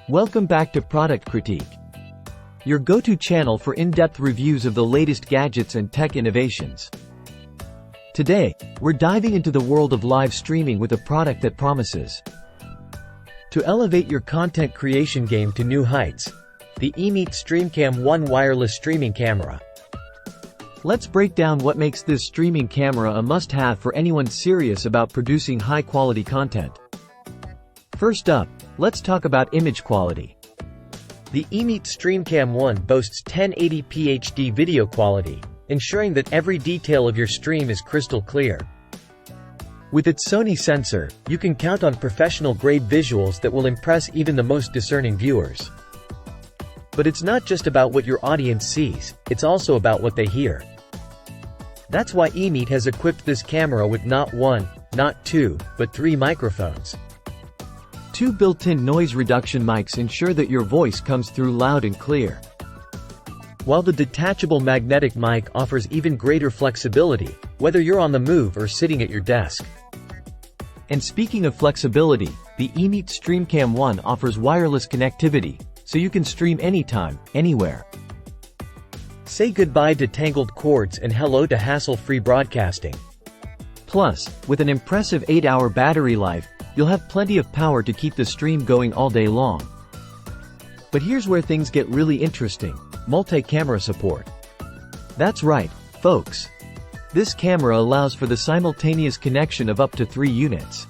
Welcome back to Product Critique, your go-to channel for in-depth reviews of the latest gadgets and tech innovations. Today, we're diving into the world of live streaming with a product that promises to elevate your content creation game to new heights: the EMEET StreamCam 1 wireless streaming camera. Let's break down what makes this streaming camera a must-have for anyone serious about producing high-quality content. First up, let's talk about image quality. The EMEET StreamCam 1 boasts 1080p HD video quality, ensuring that every detail of your stream is crystal clear. With its Sony sensor, you can count on professional-grade visuals that will impress even the most discerning viewers. But it's not just about what your audience sees, it's also about what they hear. That's why EMEET has equipped this camera with not one, not two, but 3 microphones. 2 built-in noise reduction mics ensure that your voice comes through loud and clear, while the detachable magnetic mic offers even greater flexibility, whether you're on the move or sitting at your desk. And speaking of flexibility, the EMEET StreamCam 1 offers wireless connectivity, so you can stream anytime, anywhere. Say goodbye to tangled cords and hello to hassle-free broadcasting. Plus, with an impressive 8-hour battery life, you'll have plenty of power to keep the stream going all day long. But here's where things get really interesting: multi-camera support. That's right, folks. This camera allows for the simultaneous connection of up to 3 units.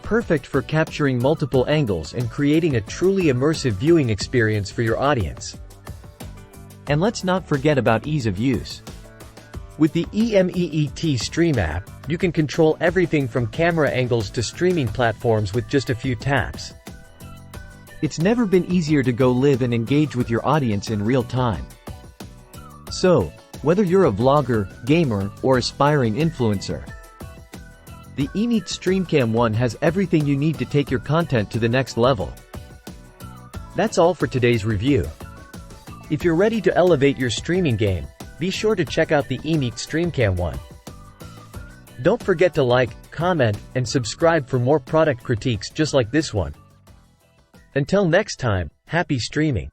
Perfect for capturing multiple angles and creating a truly immersive viewing experience for your audience. And let's not forget about ease of use. With the EMEET Stream app, you can control everything from camera angles to streaming platforms with just a few taps. It's never been easier to go live and engage with your audience in real time. So, whether you're a vlogger, gamer, or aspiring influencer, the EMEET StreamCam 1 has everything you need to take your content to the next level. That's all for today's review. If you're ready to elevate your streaming game, be sure to check out the EMEET StreamCam 1. Don't forget to like, comment, and subscribe for more product critiques just like this one. Until next time, happy streaming!